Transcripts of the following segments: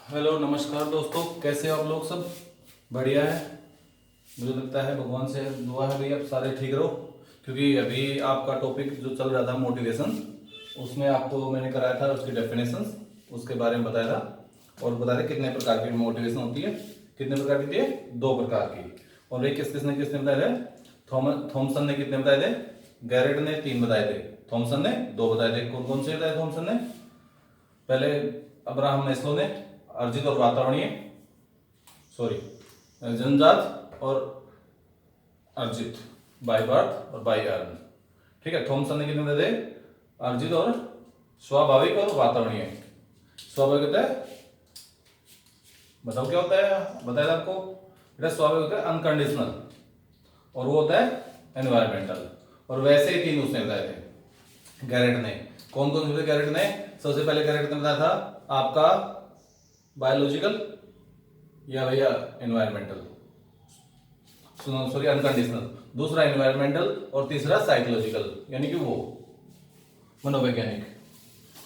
Hello नमस्कार दोस्तों, कैसे हो आप लोग? सब बढ़िया है। मुझे लगता है भगवान से दुआ है भाई आप सारे ठीक रहो, क्योंकि अभी आपका टॉपिक जो चल रहा था मोटिवेशन, उसमें आपको मैंने कराया था उसकी डेफिनेशंस, उसके बारे में बताया था और बता रहे कितने प्रकार की मोटिवेशन होती है। कितने प्रकार की थी? दो प्रकार की। और ये किसने किसने बताए थे? थॉमसन ने कितने बताए थे? गैरेट ने 3 बताए थे, थॉमसन ने 2 बताए थे। कौन कौन से बताए थॉमसन ने? पहले अब्राहम मैस्लो ने अर्जित और वातावरणीय, सॉरी, जन्मजात और अर्जित, बाय बर्थ और बाय अर्न। ठीक है, थॉमसन ने कितने बताए थे? अर्जित और स्वाभाविक और वातावरणीय। स्वाभाविक होता है, बताओ क्या होता है? बताया था आपको बेटा। स्वाभाविक होता है अनकंडीशनल, और वो होता है एनवायरमेंटल। और वैसे ही 3 उसने बताए थे गैरेट ने। कौन कौन से बताए गैरेट ने? सबसे पहले गैरेट ने बताया था आपका बायोलॉजिकल या भैया एनवायरमेंटल, सॉरी अनकंडीशनल। दूसरा एनवायरमेंटल और तीसरा साइकोलॉजिकल, यानी कि वो मनोवैज्ञानिक।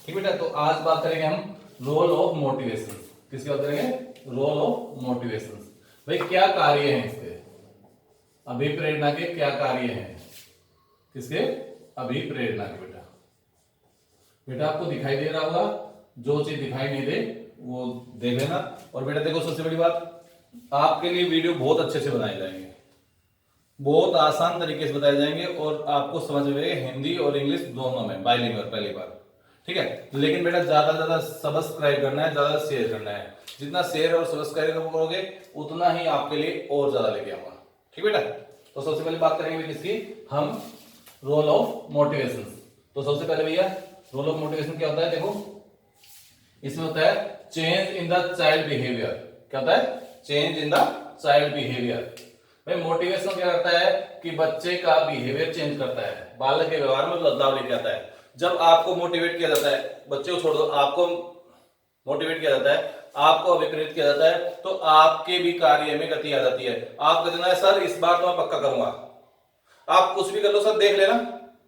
ठीक बेटा, तो आज बात करेंगे हम रोल ऑफ मोटिवेशन। किसकी बात करेंगे? Role of motivation. भाई क्या कार्य हैं इसके? अभिप्रेरणा के क्या कार्य हैं? किसके? अभिप्रेरणा के। बेटा बेटा आपको दिखाई दे रहा होगा, जो चीज दिखाई नहीं दे वो देख लेना। और बेटा देखो, सबसे बड़ी बात, आपके लिए वीडियो बहुत अच्छे से बनाए जाएंगे, बहुत आसान तरीके से बताए जाएंगे और आपको समझ में आएगा हिंदी और इंग्लिश दोनों में, बाइलिंगुअल पहली बार। ठीक है, लेकिन बेटा ज्यादा से ज्यादा सब्सक्राइब करना है, ज्यादा शेयर करना है। जितना शेयर और सब्सक्राइब करोगे उतना ही आपके लिए और ज्यादा लेके आऊंगा। ठीक बेटा, तो सबसे पहले बात करेंगे किसकी? हम रोल ऑफ मोटिवेशन। तो सबसे पहले भैया रोल ऑफ मोटिवेशन क्या होता है? देखो इसमें होता है change in the child behaviour. क्या होता है? Change in the child behaviour. भाई मोटिवेशन क्या करता है कि बच्चे का बिहेवियर चेंज करता है, बालक के व्यवहार में बदलाव लेके आता है। जब आपको मोटिवेट किया जाता है, बच्चे को छोड़ दो, आपको मोटिवेट किया जाता है, आपको अभिप्रेरित किया जाता है, तो आपके भी कार्य में गति आ जाती है। आप कहते हैं सर इस बार तो मैं पक्का करूंगा, आप कुछ भी कर लो सर, देख लेना,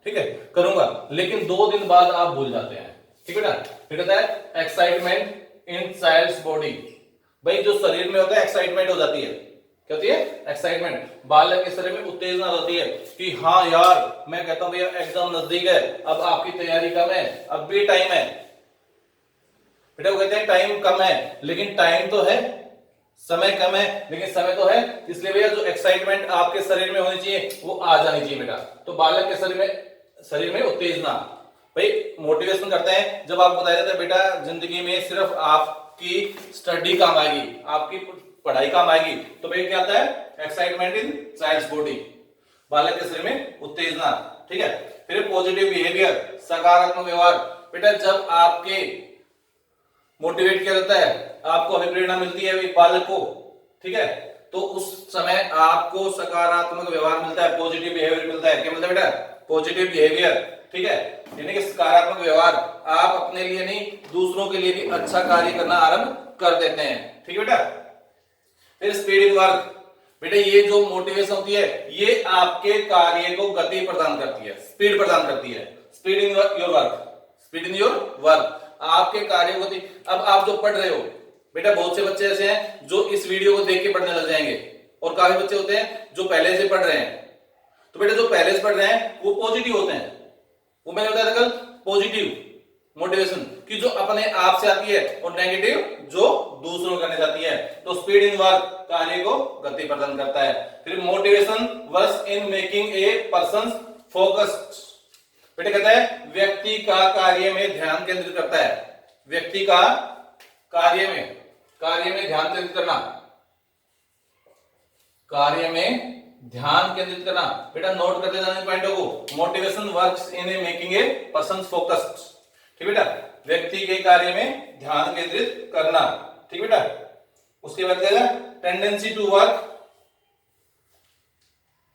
ठीक है करूंगा, लेकिन 2 दिन बाद आप भूल जाते हैं। ठीक है बेटा, फिर कहता है एक्साइटमेंट इन चाइल्ड्स बॉडी। भाई जो शरीर में होता है एक्साइटमेंट हो जाती है। क्या होती है? एक्साइटमेंट। बालक के शरीर में उत्तेजना होती है कि हाँ यार, मैं कहता हूं भैया एग्जाम नजदीक है, अब आपकी तैयारी कम है, अब भी टाइम है। बेटा वो कहते हैं टाइम कम है, लेकिन टाइम तो है, समय कम है लेकिन समय तो है। इसलिए भैया जो एक्साइटमेंट आपके शरीर में होनी चाहिए वो आ जानी चाहिए बेटा। तो बालक के शरीर में उत्तेजना। भाई मोटिवेशन करते हैं जब आपको बताया जाता है बेटा जिंदगी में सिर्फ आपकी स्टडी काम आएगी, आपकी पढ़ाई काम आएगी, तो भाई क्या आता है? एक्साइटमेंट इन चाइल्ड्स बॉडी, बालक के शरीर में उत्तेजना। ठीक है, फिर पॉजिटिव बिहेवियर, सकारात्मक व्यवहार। बेटा जब आपके मोटिवेट किया जाता है, आपको अभिप्रेरणा मिलती है बालक को, ठीक है, तो उस समय आपको सकारात्मक व्यवहार मिलता है, पॉजिटिव बिहेवियर मिलता है। क्या मिलता है बेटा? Positive behaviour. ठीक है, यानी कि सकारात्मक व्यवहार। आप अपने लिए नहीं दूसरों के लिए भी अच्छा कार्य करना आरंभ कर देते हैं। ठीक है बेटा, फिर स्पीड इन वर्क। बेटा ये जो मोटिवेशन होती है ये आपके कार्य को गति प्रदान करती है, स्पीड प्रदान करती है। Speed in your work, speed in your work, आपके कार्य को। अब आप जो पढ़ रहे हो बेटा, बहुत से बच्चे ऐसे हैं जो इस वीडियो को देख के पढ़ने लग जाएंगे, और काफी बच्चे होते हैं जो पहले से पढ़ रहे हैं। तो बेटा जो पहले से पढ़ रहे हैं वो पॉजिटिव होते हैं, वो मैंने बताया था कल, पॉजिटिव मोटिवेशन की जो अपने आप से आती है, और नेगेटिव जो दूसरों करने जाती है। तो स्पीड इन वर्क कार्य को गति प्रदान करता है। फिर motivation works in making a person focused. बेटा कहता है व्यक्ति का कार्य में ध्यान केंद्रित करता है, व्यक्ति का कार्य में ध्यान केंद्रित करना, कार्य में ध्यान केंद्रित करना। बेटा नोट करते जाने पॉइंटों को। Motivation works in making a person focused. ठीक बेटा, व्यक्ति के कार्य में ध्यान केंद्रित करना। ठीक बेटा, उसके बाद क्या है? Tendency to work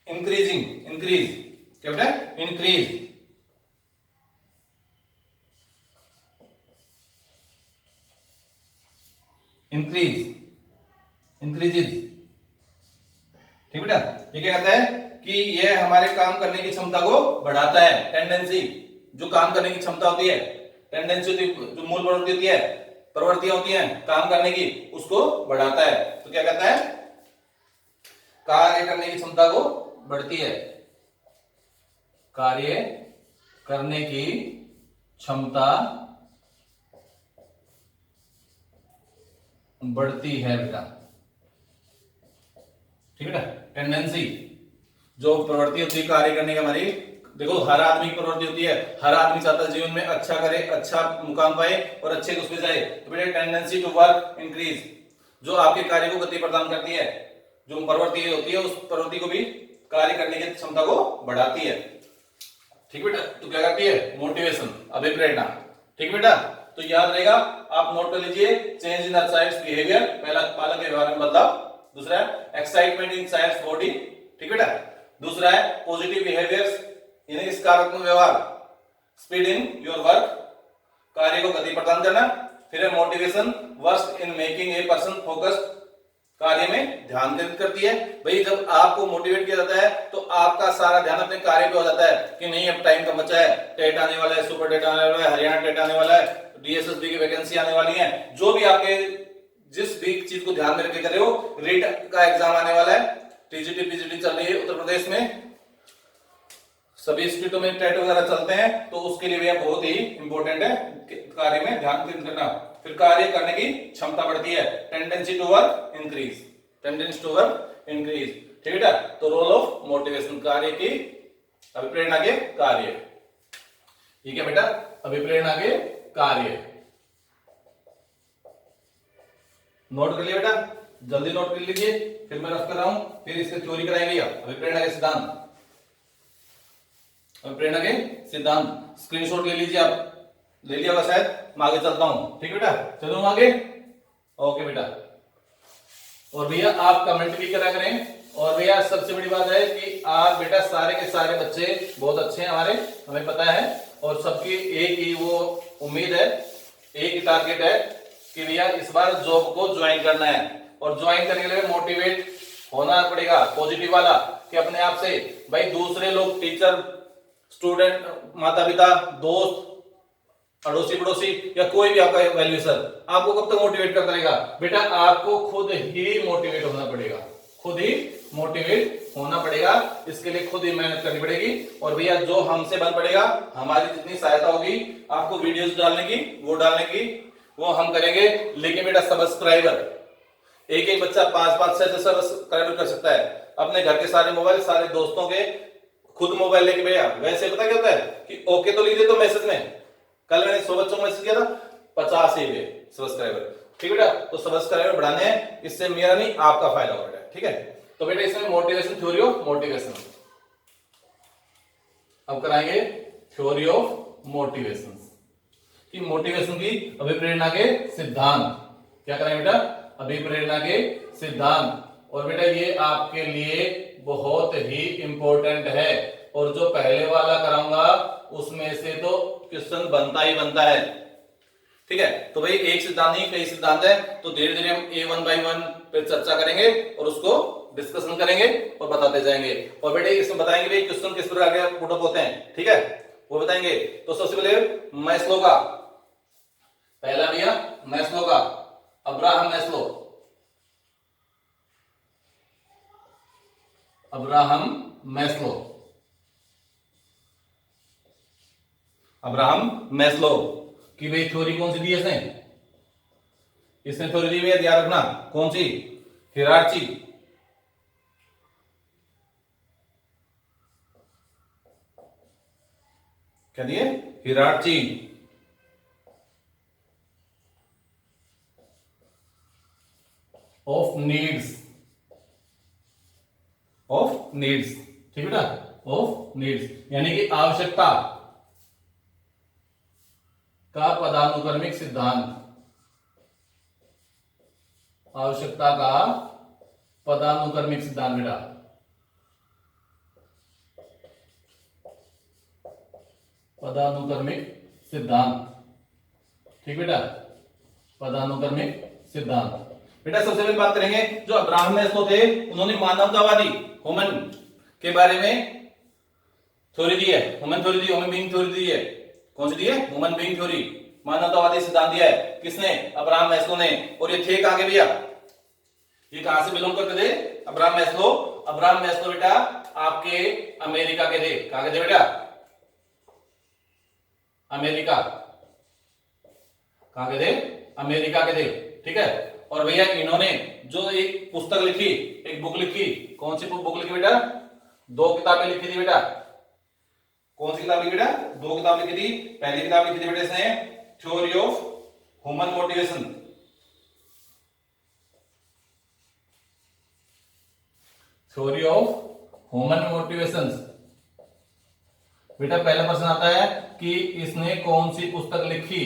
increasing, increase. क्या बेटा? Increase, increase, increases. ठीक बेटा, ये क्या कहता है कि ये हमारे काम करने की क्षमता को बढ़ाता है। टेंडेंसी जो काम करने की क्षमता होती है, टेंडेंसी जो मूल प्रवृत्ति होती है, प्रवृत्तियां होती हैं काम करने की, उसको बढ़ाता है। तो क्या कहता है, कार्य करने की क्षमता को बढ़ती है, कार्य करने की क्षमता बढ़ती है बेटा। ठीक है ना, टेंडेंसी जो प्रवृत्ति होती है कार्य करने की हमारी, देखो हर आदमी की प्रवृत्ति होती है, हर आदमी चाहता है जीवन में अच्छा करे, अच्छा मुकाम पाए और अच्छे उसमें जाए। तो बेटा टेंडेंसी टू वर्क इंक्रीज, जो आपके कार्य को गति प्रदान करती है, जो प्रवृत्ति होती है उस प्रवृत्ति को भी कार्य करने की क्षमता को बढ़ाती है। ठीक बेटा, तो क्या करती है, मोटिवेशन, अभिप्रेरणा। ठीक बेटा, तो याद रहेगा, आप नोट कर लीजिए, change in the child's behaviour, पहला बालक के व्यवहार में बदलाव, दूसरा है एक्साइटमेंट इन चाइल्ड्स बॉडी। ठीक बेटा, दूसरा है पॉजिटिव बिहेवियर्स यानी सकारात्मक व्यवहार, स्पीड इन योर वर्क, कार्य को गति प्रदान करना। फिर है motivation, worst in making a person focused, कार्य में ध्यान केंद्रित करती है। भाई जब आपको मोटिवेट किया जाता है तो आपका सारा ध्यान अपने कार्य पे हो जाता है कि नहीं अब टाइम कम बचा है, टेट आने वाला है, सुपर टेट आने वाला है, हरियाणा टेट आने वाला है, डीएसएसबी की वैकेंसी आने वाली है, जो भी आपके जिस भी चीज को ध्यान में रख के कर रहे हो, रीट का एग्जाम आने वाला है, टीजीटी पीजीटी चल रही है उत्तर प्रदेश में, सभी स्टेटों में टेट वगैरह चलते हैं, तो उसके लिए भी बहुत ही इंपॉर्टेंट है कार्य में ध्यान केंद्रित करना। फिर कार्य करने की क्षमता बढ़ती है, tendency to work increase, tendency to work increase. ठीक है, तो रोल ऑफ मोटिवेशन, कार्य की अभिप्रेरणा के कार्य। ठीक है बेटा, अभिप्रेरणा के कार्य नोट कर लिया बेटा, जल्दी नोट कर लीजिए, फिर मैं रफ कर रहा हूं, फिर इसकी थ्योरी कराएंगे। अभिप्रेरणा के सिद्धांत, अभिप्रेरणा के सिद्धांत स्क्रीनशॉट ले लीजिए, आप ले लिया होगा शायद, मैं आगे चलता हूं। ठीक है बेटा, चलो आगे। ओके बेटा, और भैया आप कमेंट भी करा करें, और भैया सबसे बड़ी बात है कि आप बेटा सारे के सारे बच्चे बहुत अच्छे हैं हमारे, हमें पता है, और सबकी एक ही वो उम्मीद है, एक ही टारगेट है कि भैया इस बार जॉब को ज्वाइन करना है, और ज्वाइन करने के लिए मोटिवेट होना पड़ेगा, पॉजिटिव वाला, कि अपने आप से भाई दूसरे लोग, टीचर, स्टूडेंट, माता पिता, दोस्त, अड़ोसी पड़ोसी या कोई भी आपका वैल्यूएशन आपको कब तक मोटिवेट करता रहेगा, बेटा आपको खुद ही मोटिवेट होना पड़ेगा, खुद ही मोटिवेट होना पड़ेगा, इसके लिए खुद ही मेहनत करनी पड़ेगी। और भैया जो हमसे बन पड़ेगा, हमारी जितनी सहायता होगी आपको वीडियोस डालने की, वो डालने की, वो हम करेंगे। लेकिन बेटा सब्सक्राइबर, एक एक बच्चा 5-5 6 सब्सक्राइबर कर सकता है, अपने घर के सारे मोबाइल, सारे दोस्तों के खुद मोबाइल लेके भैया, वैसे पता क्या होता है कि ओके तो लिख दे तो मैसेज में, कल मैंने 100 बच्चों को मैसेज किया था, 50 ही हुए सब्सक्राइबर। ठीक है बेटा, तो सब्सक्राइबर बढ़ाने हैं, इससे मेरा नहीं आपका फायदा होगा बेटा। ठीक है, तो बेटा इसमें मोटिवेशन, थ्योरी ऑफ मोटिवेशन, अब कराएंगे थ्योरी ऑफ मोटिवेशन, कि मोटिवेशन की अभिप्रेरणा के सिद्धांत। क्या कराएंगे बेटा, अभिप्रेरणा के सिद्धांत। और बेटा ये आपके लिए बहुत ही इंपॉर्टेंट है, और जो पहले वाला कराऊंगा उसमें से तो क्वेश्चन बनता ही बनता है। ठीक है, तो भाई एक सिद्धांत नहीं कई सिद्धांत है, तो धीरे धीरे हम ए 1 बाई 1 पे चर्चा करेंगे और उसको डिस्कशन करेंगे और बताते जाएंगे। और बेटे इसमें बताएंगे भाई क्वेश्चन किस प्रकार के पुटअप होते हैं, ठीक है, वो बताएंगे। तो सबसे पहले मैस्लो का, पहला भैया मैस्लो का, Abraham Maslow, Abraham Maslow, Abraham Maslow की भाई थ्योरी कौन सी दी है इसने, इसने थ्योरी दी है, याद रखना कौन सी, हिरार्ची, क्या दिए, hierarchy of needs, of needs, ठीक है बेटा, ऑफ नीड्स यानी कि आवश्यकता का पदानुक्रमिक सिद्धांत, आवश्यकता का पदानुक्रमिक सिद्धांत बेटा, पदानुक्रमिक सिद्धांत, ठीक बेटा, पदानुक्रमिक सिद्धांत। बेटा सबसे पहले बात करेंगे जो अब्राहम मैस्लो थे, उन्होंने मानवतावादी ह्यूमन के बारे में थ्योरी दी है, ह्यूमन थ्योरी दी, ह्यूमन बीइंग थ्योरी दी है। कौन सी दी है, ह्यूमन बीइंग थ्योरी, मानवतावादी सिद्धांत दिया है किसने? अब्राहम मैस्लो ने। और ये थे कहां के भैया? ये कहां से बिलोंग करते थे? Abraham Maslow. अब्राहम मैस्लो बेटा आपके अमेरिका के थे। कहां के थे बेटा? अमेरिका। कहां के थे? अमेरिका के थे। ठीक है। और भैया इन्होंने जो एक पुस्तक लिखी, एक बुक लिखी, कौन सी बुक लिखी बेटा? 2 किताबें लिखी थी बेटा। कौन सी किताब लिखी बेटा? 2 किताब लिखी थी। पहली किताब लिखी थी बेटा इसने theory of human motivation. Theory of human motivation. बेटा पहला प्रश्न आता है कि इसने कौन सी पुस्तक लिखी?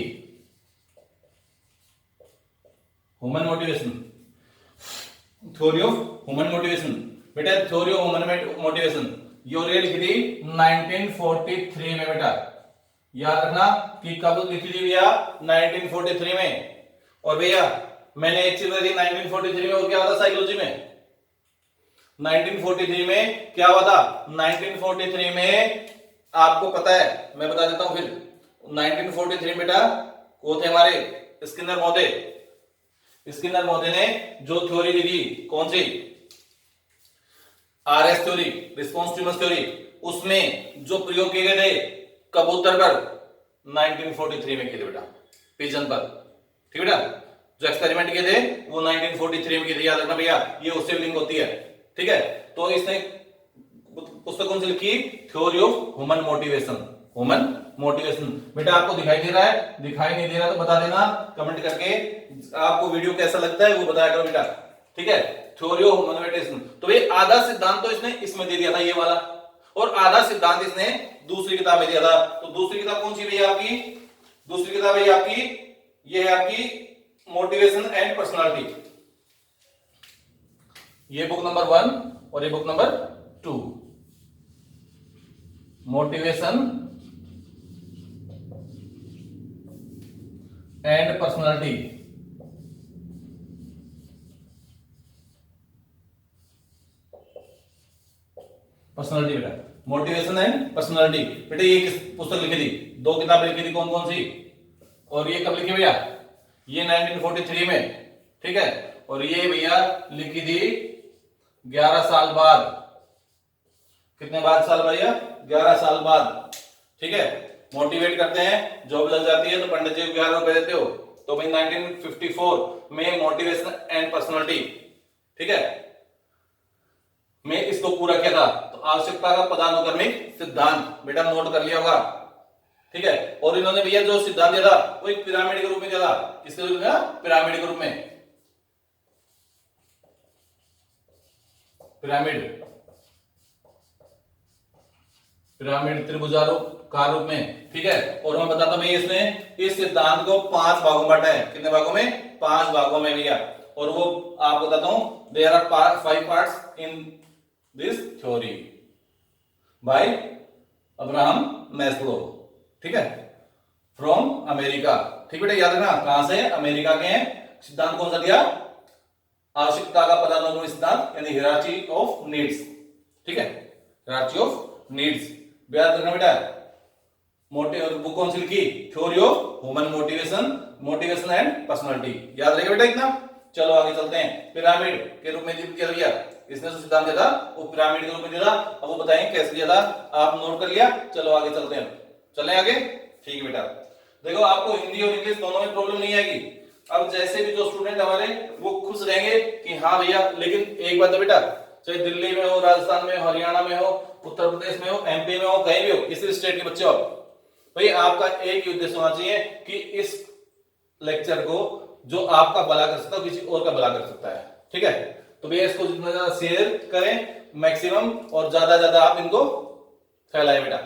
Human motivation, theory of human motivation. बेटा थ्योरी ऑफ ह्यूमन मोटिवेशन ये लिखी थी 1943 में बेटा। याद रखना कि कब लिखी थी भैया? 1943 में। और भैया मैंने एक चीज बताई 1943 में, और क्या होता साइकोलॉजी में? 1943 में क्या हुआ था? 1943 में आपको पता है, मैं बता देता हूं फिर। 1943 बेटा वो थे हमारे स्किनर महोदय। स्किनर महोदय ने जो थ्योरी लिखी, कौन सी? RS theory, response stimulus theory, उसमें जो प्रयोग किए गए थे कबूतर पर 1943 में किए थे बेटा, पिजन पर। ठीक बेटा, जो एक्सपेरिमेंट किए थे वो 1943 में किए थे। याद रखना भैया, ये उससे लिंक होती है। ठीक है, तो इसने पुस्तक कौन सी लिखी? Theory of human motivation. Human motivation. बेटा आपको दिखाई दे रहा है? दिखाई नहीं दे रहा तो बता देना कमेंट करके। आपको वीडियो कैसा लगता है वो बताया करो बेटा। ठीक है, थ्योरी ऑफ ह्यूमन मोटिवेशन। तो ये आधा सिद्धांत तो इसने इसमें दे दिया था, ये वाला, और आधा सिद्धांत इसने दूसरी किताब में दिया था। तो दूसरी किताब कौन सी भैया आपकी? दूसरी किताब है आपकी, ये है आपकी मोटिवेशन एंड पर्सनालिटी। ये बुक नंबर 1 और ये book number 2, motivation and personality. Personality बेटा, मोटिवेशन एंड पर्सनालिटी। बेटा ये किस पुस्तक लिखी थी? 2 किताबें लिखी थी, कौन कौन सी? और ये कब लिखी भैया? ये 1943 में। ठीक है, और ये भैया लिखी थी 11 साल बाद। कितने बाद साल भैया? 11 साल बाद। ठीक है, मोटिवेट करते हैं, जॉब लग जाती है तो पंडित जी को 11 रुपए देते हो। तो भाई 1954 में मोटिवेशन एंड पर्सनालिटी, ठीक है, में इसको पूरा किया था। तो आवश्यकता का पदानुक्रमिक सिद्धांत बेटा नोट कर लिया होगा। ठीक है, और इन्होंने भैया जो सिद्धांत दिया था वो एक पिरामिड के रूप में दिया था। किसके रूप में? पिरामिड के रूप में। पिरामिड, पिरामिड त्रिभुजाकार रूप में। ठीक है, और मैं बताता हूं इसने इस सिद्धांत को 5 भागों में बांटा है। कितने भागों में? 5 भागों में भैया। और वो आपको बताता हूं, there are 5 parts in this theory by Abraham Maslow. ठीक है, फ्रॉम अमेरिका। ठीक बेटा, याद रखना कहां से? अमेरिका के हैं। सिद्धांत कौन सा दिया? आवश्यकता का पदानुक्रमिक सिद्धांत, यानी हियरार्ची ऑफ नीड्स। ठीक है, हियरार्ची ऑफ नीड्स। याद रखना बेटा। बुक कौन सी लिखी? Theory of human motivation, motivation and personality. याद रहेगा बेटा इतना। चलो आगे चलते हैं। पिरामिड के रूप में दिया गया, इसने जो सिद्धांत दिया था वो पिरामिड के रूप में दिया था। अब वो बताएंगे कैसे दिया था, आप नोट कर लिया। चलो आगे चलते हैं, चलें आगे। ठीक है बेटा, देखो आपको हिंदी और इंग्लिश दोनों में प्रॉब्लम नहीं आएगी। अब जैसे भी जो स्टूडेंट हमारे वो खुश रहेंगे कि हाँ भैया, लेकिन एक बात है बेटा, चाहे दिल्ली में हो, राजस्थान में हो, हरियाणा में हो, उत्तर प्रदेश में हो, एमपी में हो, कहीं भी हो, किसी स्टेट के बच्चे हो, भाई आपका एक ही उद्देश्य होना चाहिए कि इस लेक्चर को जो आपका भला कर सकता है किसी और का भला कर सकता है। ठीक है, तो भैया इसको जितना ज्यादा शेयर करें मैक्सिमम, और ज्यादा ज्यादा आप इनको फैलाएं बेटा।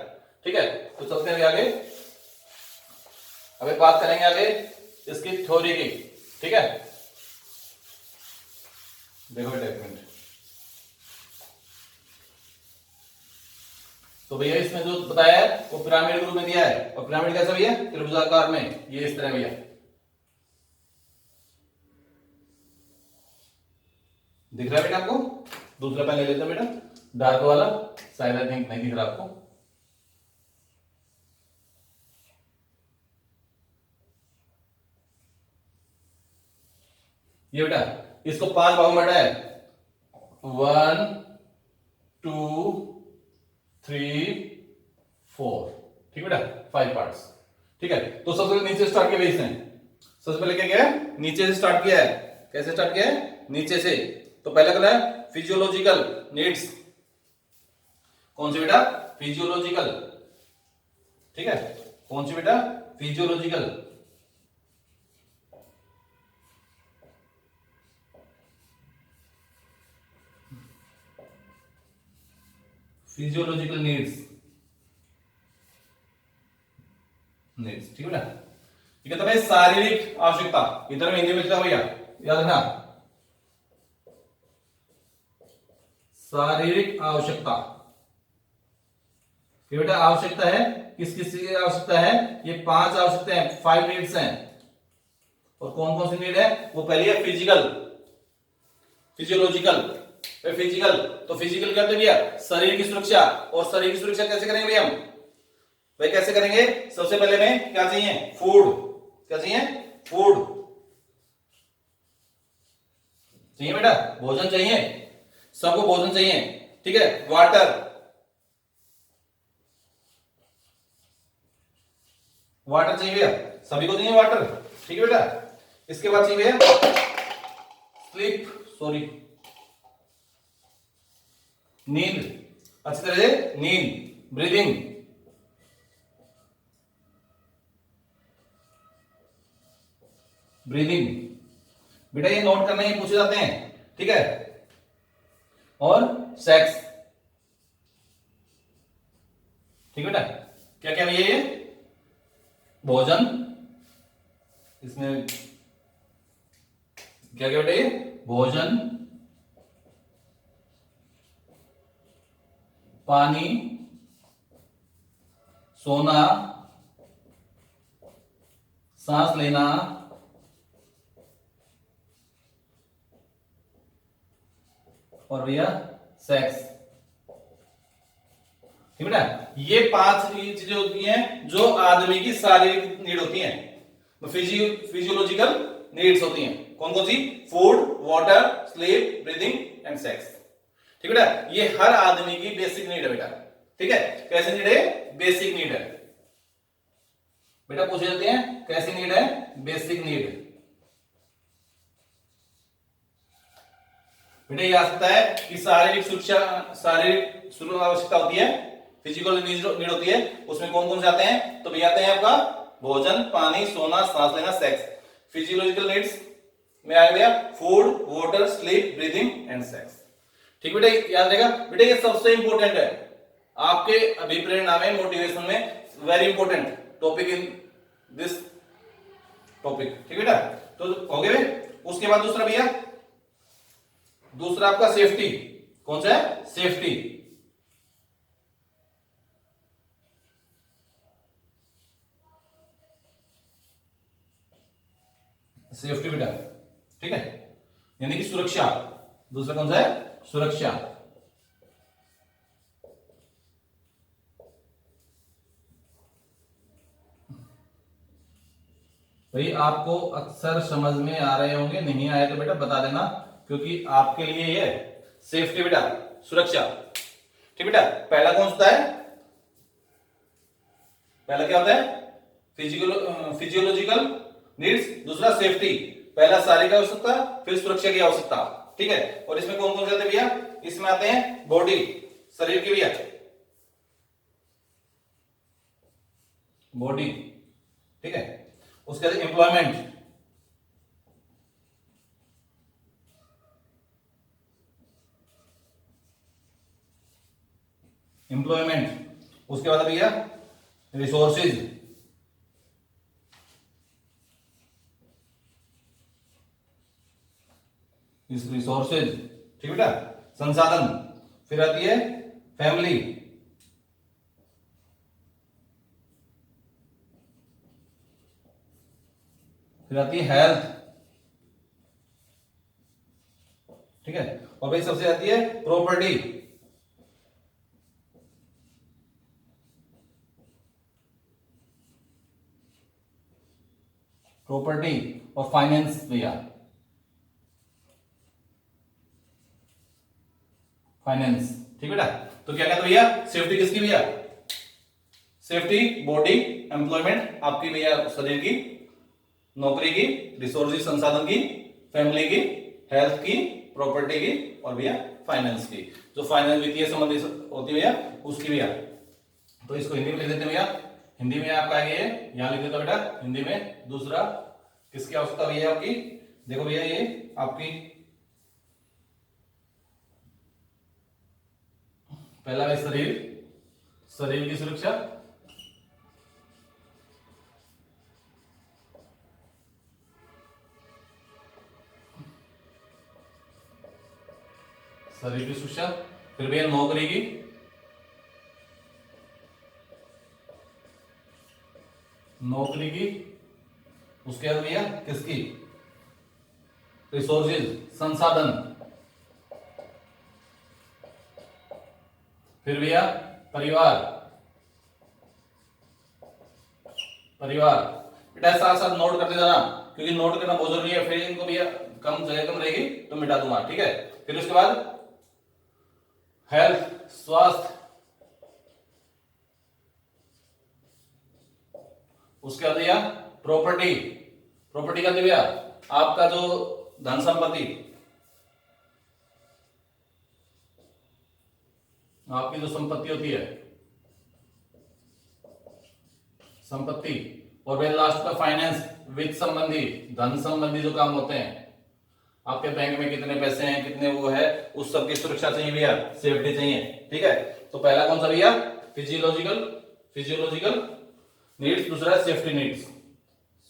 ठीक है, तो चलते हैं आगे। अभी बात करेंगे आगे इसकी थ्योरी की। ठीक है, देखो बेटा एक मिनट। तो भैया इसमें जो बताया है वो पिरामिड के रूप में दिया है। और पिरामिड कैसा भैया? त्रिभुजाकार में, ये इस तरह भैया। दिख रहा है बेटा आपको? दूसरा पेन ले लेते हैं बेटा, डार्क वाला, शायद आई थिंक नहीं दिख रहा आपको। ये बेटा इसको 5 भागों में बांटा है, 1 2 3 4, ठीक है बेटा, 5 पार्ट्स। ठीक है, तो सबसे पहले नीचे स्टार्ट किया है इसने, सबसे पहले क्या किया है, नीचे से स्टार्ट किया है। कैसे स्टार्ट किया है, नीचे से। तो पहला क्या है, फिजियोलॉजिकल नीड्स। कौन सी बेटा, फिजियोलॉजिकल। ठीक है, कौन सी बेटा, फिजियोलॉजिकल। फिजियोलॉजिकल नीड्स, नीड्स, ठीक है बेटा। ठीक है, तो भाई शारीरिक आवश्यकता, इधर में हिंदी में लिखा भैया, याद रखना, शारीरिक आवश्यकता। ये बेटा आवश्यकता है, किस किस की आवश्यकता है, ये 5 आवश्यकता है, 5 नीड्स हैं। और कौन कौन सी नीड है, वो पहली है फिजिकल, फिजियोलॉजिकल। फिजिकल, तो फिजिकल क्या होता है भैया, शरीर की सुरक्षा। और शरीर की सुरक्षा कैसे करेंगे भैया हम, भाई कैसे करेंगे, सबसे पहले में क्या चाहिए, फूड। क्या चाहिए, फूड चाहिए बेटा, भोजन चाहिए, सबको भोजन चाहिए। ठीक है, वाटर, वाटर चाहिए भैया, सभी को चाहिए वाटर। ठीक है बेटा, इसके बाद चाहिए भैया स्लीप, सॉरी नींद, अच्छी तरह से नींद, ब्रीदिंग। ब्रीदिंग बेटा ये नोट करना, ही पूछे जाते हैं। ठीक है, और सेक्स। ठीक है बेटा, क्या क्या भैया, ये भोजन, इसमें क्या क्या बेटा, ये भोजन, पानी, सोना, सांस लेना, और भैया सेक्स। ठीक है बेटा, ये 5 चीजें होती हैं जो आदमी की शारीरिक नीड होती हैं, फिजियोलॉजिकल नीड्स होती हैं। कौन कौन सी, food, water, sleep, breathing and sex. ठीक है बेटा, ये हर आदमी की बेसिक नीड है बेटा। ठीक है, कैसी नीड है, बेसिक नीड है बेटा, पूछे जाते हैं कैसी नीड है, बेसिक नीड। बेटा ये आ सकता है कि शारीरिक सुरक्षा, शारीरिक आवश्यकता होती है, फिजिकल नीड होती है, उसमें कौन कौन से आते हैं, तो भैया आते हैं आपका भोजन, पानी, सोना, सांस लेना, सेक्स। फिजियोलॉजिकल नीड्स में आए भैया food, water, sleep, breathing and sex. ठीक बेटा, याद रहेगा बेटा, ये सबसे इंपॉर्टेंट है आपके अभिप्रेरणा में, मोटिवेशन में, very important topic in this topic. ठीक बेटा, तो हो गए। उसके बाद दूसरा भैया, दूसरा आपका सेफ्टी। कौन सा है, सेफ्टी। सेफ्टी बेटा, ठीक है, यानी कि सुरक्षा। दूसरा कौन सा है, सुरक्षा। भाई आपको अक्सर समझ में आ रहे होंगे, नहीं आए तो बेटा बता देना, क्योंकि आपके लिए ये सेफ्टी बेटा, सुरक्षा। ठीक बेटा, पहला कौन सा है, पहला क्या होता है, फिजियोलॉजिकल नीड्स, दूसरा सेफ्टी। पहला शारीरिक आवश्यकता, फिर सुरक्षा की आवश्यकता। ठीक है, और इसमें कौन कौन से आते हैं भैया, इसमें आते हैं बॉडी, शरीर की भैया, बॉडी। ठीक है, उसके बाद एम्प्लॉयमेंट, एम्प्लॉयमेंट। उसके बाद भैया रिसोर्सेज, इस रिसोर्सेज। ठीक बेटा, संसाधन। फिर आती है फैमिली, फिर आती है हेल्थ। ठीक है, और भाई सबसे आती है प्रॉपर्टी। प्रॉपर्टी और फाइनेंस भैया। फाइनेंस। ठीक बेटा, तो क्या कहते भैया, सेफ्टी किसकी भैया, सेफ्टी बॉडी एम्प्लॉयमेंट आपकी भैया शरीर की, नौकरी की, रिसोर्सेज संसाधन की, फैमिली की, हेल्थ की, प्रॉपर्टी की, और भैया फाइनेंस की। जो फाइनेंस वित्तीय संबंधी होती है भैया उसकी भैया। तो इसको हिंदी में लिख देते हैं भैया, हिंदी में आपका है ये, यहां लिख देता बेटा हिंदी में। दूसरा किसकी आवश्यकता भैया आपकी, देखो भैया ये आपकी पहला है शरीर, शरीर की सुरक्षा, शरीर की सुरक्षा। फिर भैया नौकरी की, नौकरी की, उसके बाद भैया किसकी, रिसोर्सेज संसाधन। फिर भैया परिवार, परिवार। बेटा साथ साथ नोट करते जाना, क्योंकि नोट करना बहुत जरूरी है, फिर इनको भैया कम जगह कम रहेगी तो मिटा दूंगा। ठीक है, फिर उसके बाद हेल्थ स्वास्थ्य, उसके बाद भैया प्रॉपर्टी, प्रॉपर्टी का भैया आपका जो धन संपत्ति, आपकी जो संपत्ति होती है संपत्ति। और फिर लास्ट का फाइनेंस, वित्त संबंधी, धन संबंधी जो काम होते हैं, आपके बैंक में कितने पैसे हैं, कितने वो है, उस सब की सुरक्षा चाहिए भैया, सेफ्टी चाहिए। ठीक है, तो पहला कौन सा भैया, फिजियोलॉजिकल, फिजियोलॉजिकल नीड्स, दूसरा सेफ्टी नीड्स,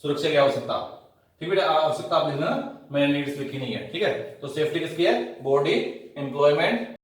सुरक्षा की आवश्यकता। ठीक है, आवश्यकता आप लिखना, मैंने नीड्स लिखी नहीं है। ठीक है, तो सेफ्टी किसकी है, बॉडी एम्प्लॉयमेंट